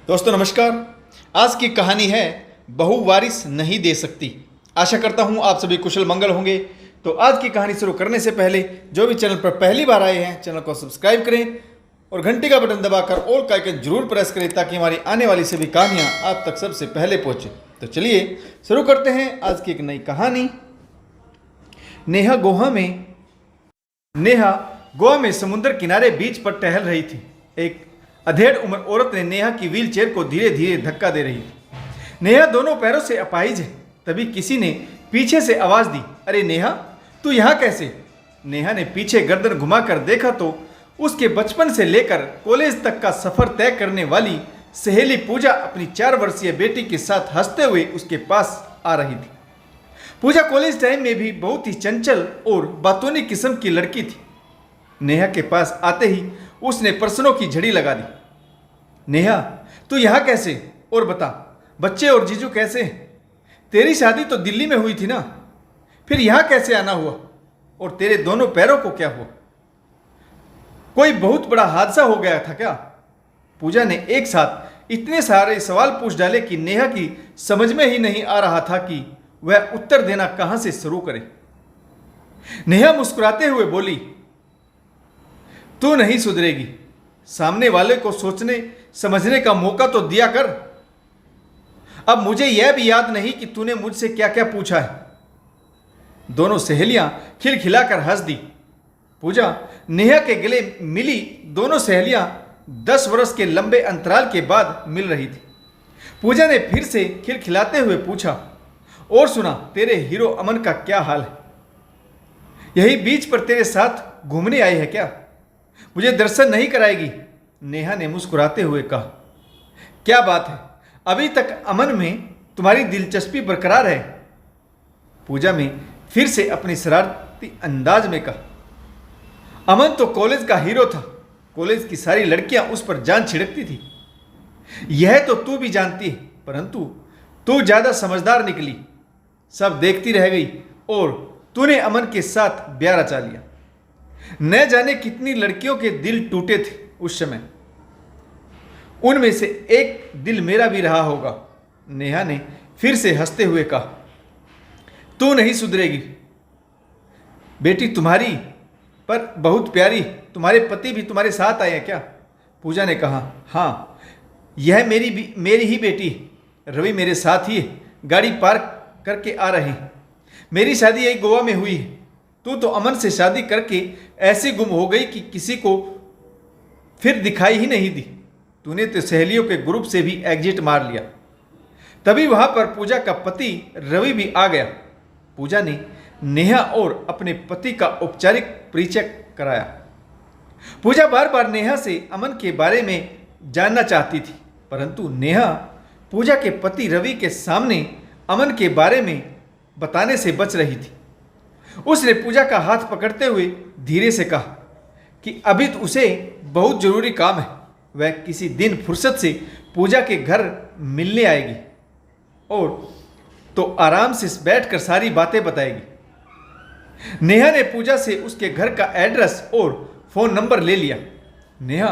दोस्तों नमस्कार। आज की कहानी है बहू वारिस नहीं दे सकती। आशा करता हूं आप सभी कुशल मंगल होंगे। तो आज की कहानी शुरू करने से पहले जो भी चैनल पर पहली बार आए हैं चैनल को सब्सक्राइब करें और घंटी का बटन दबाकर ऑल का आइकन जरूर प्रेस करें ताकि हमारी आने वाली सभी कहानियां आप तक सबसे पहले पहुंचे। तो चलिए शुरू करते हैं आज की एक नई कहानी। नेहा गोवा में समुद्र किनारे बीच पर टहल रही थी। एक अधेड़ उम्र औरत ने नेहा की व्हील चेयर को धीरे धीरे धक्का दे रही थी। नेहा दोनों पैरों से अपाहिज है। तभी किसी ने पीछे से आवाज दी, अरे नेहा, तू यहाँ कैसे? नेहा ने पीछे गर्दन घुमाकर देखा तो उसके बचपन से लेकर कॉलेज तक का सफर तय करने वाली सहेली पूजा अपनी 4 वर्षीय बेटी के साथ हंसते हुए उसके पास आ रही थी। पूजा कॉलेज टाइम में भी बहुत ही चंचल और बातूनी किस्म की लड़की थी। नेहा के पास आते ही उसने प्रश्नों की झड़ी लगा दी। नेहा, तू यहाँ कैसे? और बता, बच्चे और जीजू कैसे हैं? तेरी शादी तो दिल्ली में हुई थी ना, फिर यहाँ कैसे आना हुआ? और तेरे दोनों पैरों को क्या हुआ? कोई बहुत बड़ा हादसा हो गया था क्या? पूजा ने एक साथ इतने सारे सवाल पूछ डाले कि नेहा की समझ में ही नहीं आ रहा था कि वह उत्तर देना कहां से शुरू करे। नेहा मुस्कुराते हुए बोली, तू नहीं सुधरेगी। सामने वाले को सोचने समझने का मौका तो दिया कर। अब मुझे यह भी याद नहीं कि तूने मुझसे क्या क्या पूछा है। दोनों सहेलियां खिलखिलाकर हंस दी। पूजा नेहा के गले मिली। दोनों सहेलियां 10 वर्ष के लंबे अंतराल के बाद मिल रही थी। पूजा ने फिर से खिलखिलाते हुए पूछा, और सुना, तेरे हीरो अमन का क्या हाल है? यही बीच पर तेरे साथ घूमने आई है क्या? मुझे दर्शन नहीं कराएगी? नेहा ने मुस्कुराते हुए कहा। क्या बात है, अभी तक अमन में तुम्हारी दिलचस्पी बरकरार है? पूजा में फिर से अपनी शरारती अंदाज में कहा। अमन तो कॉलेज का हीरो था। कॉलेज की सारी लड़कियां उस पर जान छिड़कती थी। यह तो तू भी जानती है, परंतु तू ज्यादा समझदार निकली। सब देखती रह गई और तूने अमन के साथ ब्याह रचा लिया। न जाने कितनी लड़कियों के दिल टूटे थे उस समय। उनमें से एक दिल मेरा भी रहा होगा। नेहा ने फिर से हंसते हुए कहा। तू नहीं सुधरेगी बेटी, तुम्हारी पर बहुत प्यारी। तुम्हारे पति भी तुम्हारे साथ आए हैं क्या? पूजा ने कहा। हाँ, यह मेरी ही बेटी रवि मेरे साथ ही है। गाड़ी पार्क करके आ रहे हैं। मेरी शादी यही गोवा में हुई है। तू तो अमन से शादी करके ऐसी गुम हो गई कि किसी को फिर दिखाई ही नहीं दी। तूने तो सहेलियों के ग्रुप से भी एग्जिट मार लिया। तभी वहां पर पूजा का पति रवि भी आ गया। पूजा ने नेहा और अपने पति का औपचारिक परिचय कराया। पूजा बार बार नेहा से अमन के बारे में जानना चाहती थी, परंतु नेहा पूजा के पति रवि के सामने अमन के बारे में बताने से बच रही थी। उसने पूजा का हाथ पकड़ते हुए धीरे से कहा कि अभी तो उसे बहुत जरूरी काम है। वह किसी दिन फुर्सत से पूजा के घर मिलने आएगी और तो आराम से बैठकर सारी बातें बताएगी। नेहा ने पूजा से उसके घर का एड्रेस और फोन नंबर ले लिया। नेहा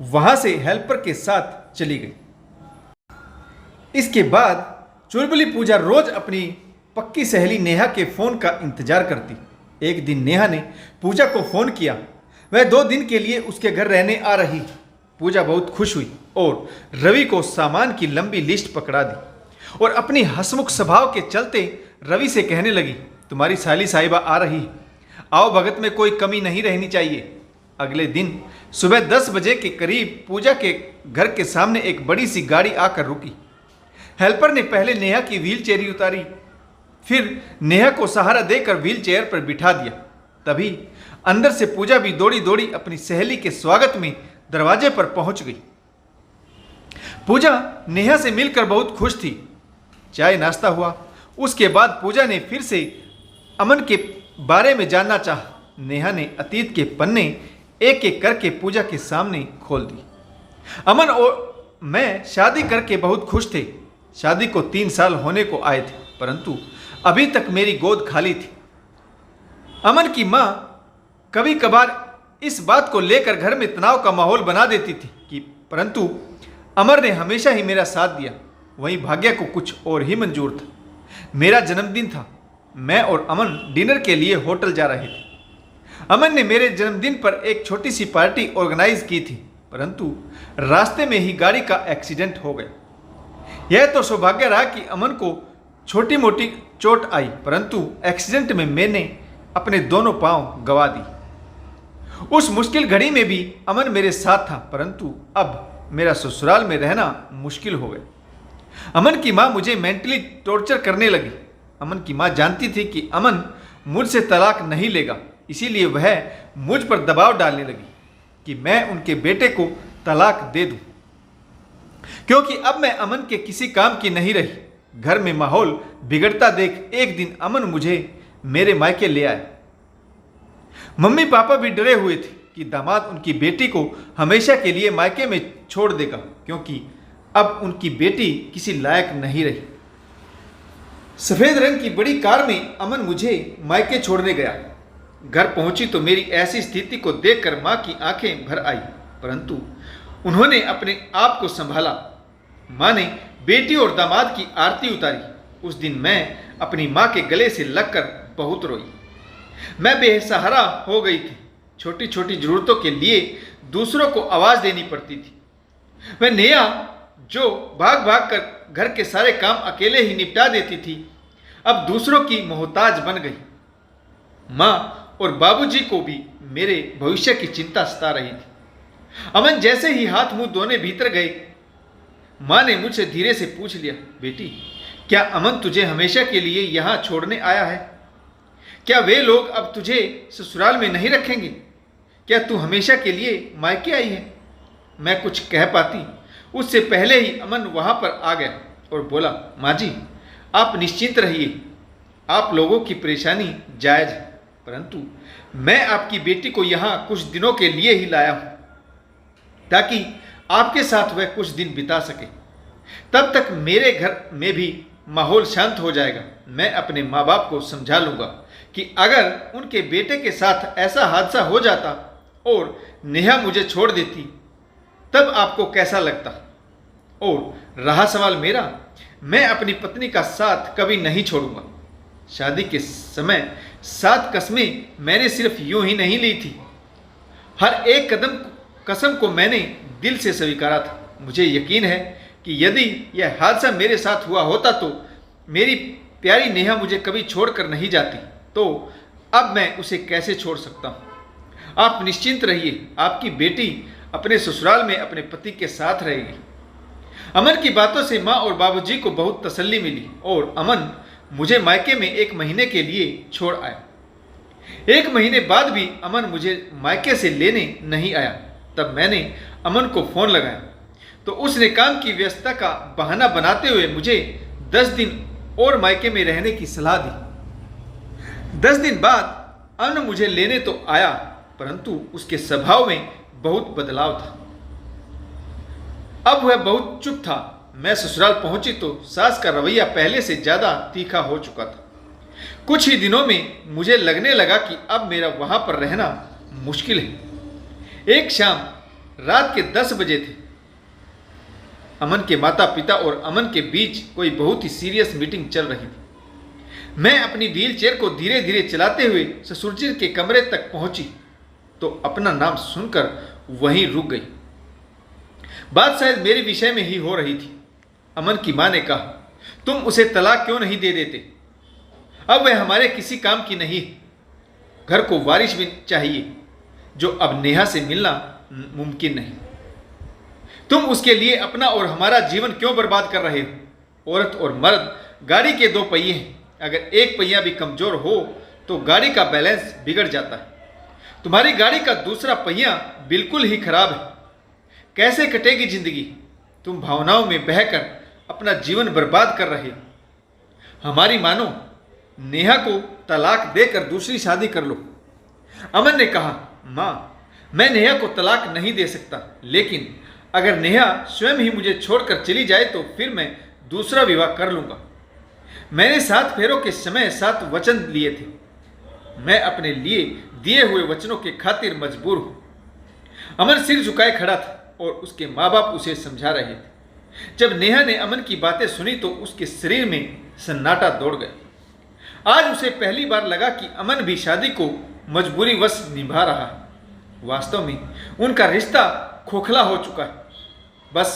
वहां से हेल्पर के साथ चली गई। इसके बाद चुलबुली पूजा रोज अपनी पक्की सहेली नेहा के फोन का इंतजार करती। एक दिन नेहा ने पूजा को फोन किया। वह 2 दिन के लिए उसके घर रहने आ रही। पूजा बहुत खुश हुई और रवि को सामान की लंबी लिस्ट पकड़ा दी और अपनी हंसमुख स्वभाव के चलते रवि से कहने लगी, तुम्हारी साली साहिबा आ रही है। आओ भगत में कोई कमी नहीं रहनी चाहिए। अगले दिन सुबह 10 बजे के करीब पूजा के घर के सामने एक बड़ी सी गाड़ी आकर रुकी। हेल्पर ने पहले नेहा की व्हील चेयर ही उतारी, फिर नेहा को सहारा देकर व्हील चेयर पर बिठा दिया। तभी अंदर से पूजा भी दौड़ी दौड़ी अपनी सहेली के स्वागत में दरवाजे पर पहुंच गई। पूजा नेहा से मिलकर बहुत खुश थी। चाय नाश्ता हुआ। उसके बाद पूजा ने फिर से अमन के बारे में जानना चाहा। नेहा ने अतीत के पन्ने एक एक करके पूजा के सामने खोल दी। अमन और मैं शादी करके बहुत खुश थे। शादी को 3 साल होने को आए थे, परंतु अभी तक मेरी गोद खाली थी। अमन की माँ कभी कभार इस बात को लेकर घर में तनाव का माहौल बना देती थी कि परंतु अमर ने हमेशा ही मेरा साथ दिया, वहीं भाग्य को कुछ और ही मंजूर था। मेरा जन्मदिन था। मैं और अमन डिनर के लिए होटल जा रहे थे। अमन ने मेरे जन्मदिन पर एक छोटी सी पार्टी ऑर्गेनाइज की थी, परंतु रास्ते में ही गाड़ी का एक्सीडेंट हो गया। यह तो सौभाग्य रहा कि अमन को छोटी मोटी चोट आई, परंतु एक्सीडेंट में मैंने अपने दोनों पांव गंवा दी। उस मुश्किल घड़ी में भी अमन मेरे साथ था, परंतु अब मेरा ससुराल में रहना मुश्किल हो गया। अमन की माँ मुझे मेंटली टॉर्चर करने लगी। अमन की माँ जानती थी कि अमन मुझसे तलाक नहीं लेगा, इसीलिए वह मुझ पर दबाव डालने लगी कि मैं उनके बेटे को तलाक दे दूं, क्योंकि अब मैं अमन के किसी काम की नहीं रही। घर में माहौल बिगड़ता देख एक दिन अमन मुझे मेरे मायके ले आया। मम्मी पापा भी डरे हुए थे कि दामाद उनकी बेटी को हमेशा के लिए मायके में छोड़ देगा, क्योंकि अब उनकी बेटी किसी लायक नहीं रही। सफेद रंग की बड़ी कार में अमन मुझे मायके छोड़ने गया। घर पहुंची तो मेरी ऐसी स्थिति को देखकर माँ की आंखें भर आई, परंतु उन्होंने अपने आप को संभाला। माँ ने बेटी और दामाद की आरती उतारी। उस दिन मैं अपनी माँ के गले से लगकर बहुत रोई। मैं बेसहारा हो गई थी। छोटी छोटी जरूरतों के लिए दूसरों को आवाज़ देनी पड़ती थी। वह नेहा जो भाग भाग कर घर के सारे काम अकेले ही निपटा देती थी, अब दूसरों की मोहताज बन गई। माँ और बाबूजी को भी मेरे भविष्य की चिंता सता रही थी। अमन जैसे ही हाथ मुंह धोने भीतर गए, माँ ने मुझसे धीरे से पूछ लिया, बेटी, क्या अमन तुझे हमेशा के लिए यहाँ छोड़ने आया है? क्या वे लोग अब तुझे ससुराल में नहीं रखेंगे? क्या तू हमेशा के लिए मायके आई है? मैं कुछ कह पाती उससे पहले ही अमन वहाँ पर आ गया और बोला, माँ जी, आप निश्चिंत रहिए। आप लोगों की परेशानी जायज़ है, परंतु मैं आपकी बेटी को यहाँ कुछ दिनों के लिए ही लाया हूँ, ताकि आपके साथ वह कुछ दिन बिता सके। तब तक मेरे घर में भी माहौल शांत हो जाएगा। मैं अपने माँ बाप को समझा लूँगा कि अगर उनके बेटे के साथ ऐसा हादसा हो जाता और नेहा मुझे छोड़ देती, तब आपको कैसा लगता? और रहा सवाल मेरा, मैं अपनी पत्नी का साथ कभी नहीं छोड़ूंगा। शादी के समय 7 कस्में मैंने सिर्फ यूं ही नहीं ली थी, हर एक कसम को मैंने दिल से स्वीकारा था। मुझे यकीन है कि यदि यह हादसा मेरे साथ हुआ होता तो मेरी प्यारी नेहा मुझे कभी छोड़कर नहीं जाती, तो अब मैं उसे कैसे छोड़ सकता हूँ। आप निश्चिंत रहिए, आपकी बेटी अपने ससुराल में अपने पति के साथ रहेगी। अमन की बातों से माँ और बाबूजी को बहुत तसल्ली मिली और अमन मुझे मायके में 1 महीने के लिए छोड़ आया। 1 महीने बाद भी अमन मुझे मायके से लेने नहीं आया। तब मैंने अमन को फ़ोन लगाया तो उसने काम की व्यस्तता का बहाना बनाते हुए मुझे 10 दिन और मायके में रहने की सलाह दी। 10 दिन बाद अमन मुझे लेने तो आया, परंतु उसके स्वभाव में बहुत बदलाव था। अब वह बहुत चुप था। मैं ससुराल पहुंची तो सास का रवैया पहले से ज़्यादा तीखा हो चुका था। कुछ ही दिनों में मुझे लगने लगा कि अब मेरा वहाँ पर रहना मुश्किल है। एक शाम रात के 10 बजे थे। अमन के माता पिता और अमन के बीच कोई बहुत ही सीरियस मीटिंग चल रही थी। मैं अपनी व्हील चेयर को धीरे धीरे चलाते हुए ससुर जी के कमरे तक पहुंची तो अपना नाम सुनकर वहीं रुक गई। बात शायद मेरे विषय में ही हो रही थी। अमन की माँ ने कहा, तुम उसे तलाक क्यों नहीं दे देते? अब वह हमारे किसी काम की नहीं है। घर को वारिस भी चाहिए, जो अब नेहा से मिलना मुमकिन नहीं। तुम उसके लिए अपना और हमारा जीवन क्यों बर्बाद कर रहे हो? औरत और मर्द गाड़ी के 2 पहिए हैं। अगर एक पहिया भी कमज़ोर हो तो गाड़ी का बैलेंस बिगड़ जाता है। तुम्हारी गाड़ी का दूसरा पहिया बिल्कुल ही खराब है। कैसे कटेगी जिंदगी? तुम भावनाओं में बहकर अपना जीवन बर्बाद कर रहे हो। हमारी मानो, नेहा को तलाक देकर दूसरी शादी कर लो। अमन ने कहा, माँ, मैं नेहा को तलाक नहीं दे सकता, लेकिन अगर नेहा स्वयं ही मुझे छोड़कर चली जाए तो फिर मैं दूसरा विवाह कर लूँगा। मैंने 7 फेरों के समय 7 वचन लिए थे। मैं अपने लिए दिए हुए वचनों के खातिर मजबूर हूँ। अमन सिर झुकाए खड़ा था। और उसके माँ बाप उसे समझा रहे थे। जब नेहा ने अमन की बातें सुनी तो उसके शरीर में सन्नाटा दौड़ गया। आज उसे पहली बार लगा कि अमन भी शादी को मजबूरीवश निभा रहा है। वास्तव में उनका रिश्ता खोखला हो चुका है। बस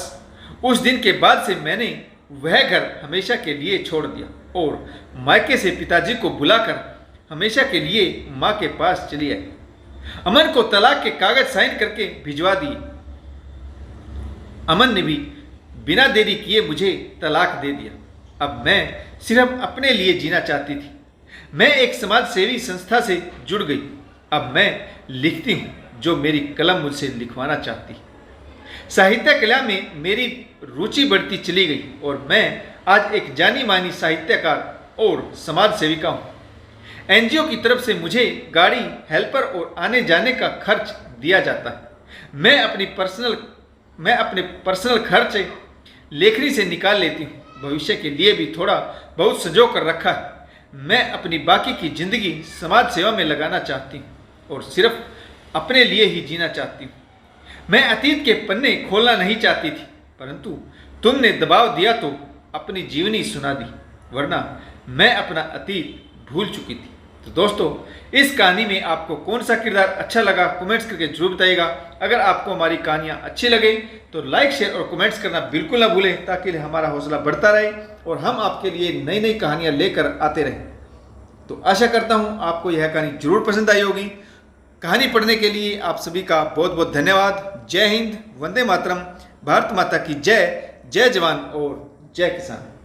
उस दिन के बाद से मैंने वह घर हमेशा के लिए छोड़ दिया और मायके से पिताजी को बुलाकर हमेशा के लिए माँ के पास चली आई। अमन को तलाक के कागज साइन करके भिजवा दिए। अमन ने भी बिना देरी किए मुझे तलाक दे दिया। अब मैं सिर्फ अपने लिए जीना चाहती थी। मैं एक समाज सेवी संस्था से जुड़ गई। अब मैं लिखती हूँ जो मेरी कलम मुझसे लिखवाना चाहती है। साहित्य कला में मेरी रुचि बढ़ती चली गई और मैं आज एक जानी मानी साहित्यकार और समाज सेविका हूँ। एनजीओ की तरफ से मुझे गाड़ी, हेल्पर और आने जाने का खर्च दिया जाता है। मैं अपने पर्सनल खर्च लेखनी से निकाल लेती हूँ। भविष्य के लिए भी थोड़ा बहुत संजो कर रखा है। मैं अपनी बाकी की जिंदगी समाज सेवा में लगाना चाहती हूँ और सिर्फ अपने लिए ही जीना चाहती हूँ। मैं अतीत के पन्ने खोलना नहीं चाहती थी, परंतु तुमने दबाव दिया तो अपनी जीवनी सुना दी, वरना मैं अपना अतीत भूल चुकी थी। तो दोस्तों, इस कहानी में आपको कौन सा किरदार अच्छा लगा कमेंट्स करके जरूर बताइएगा। अगर आपको हमारी कहानियाँ अच्छी लगे तो लाइक, शेयर और कमेंट्स करना बिल्कुल ना भूलें, ताकि हमारा हौसला बढ़ता रहे और हम आपके लिए नई नई कहानियाँ लेकर आते रहें। तो आशा करता हूँ आपको यह कहानी जरूर पसंद आई होगी। कहानी पढ़ने के लिए आप सभी का बहुत बहुत धन्यवाद। जय हिंद, वंदे मातरम, भारत माता की जय, जय जवान और जय किसान।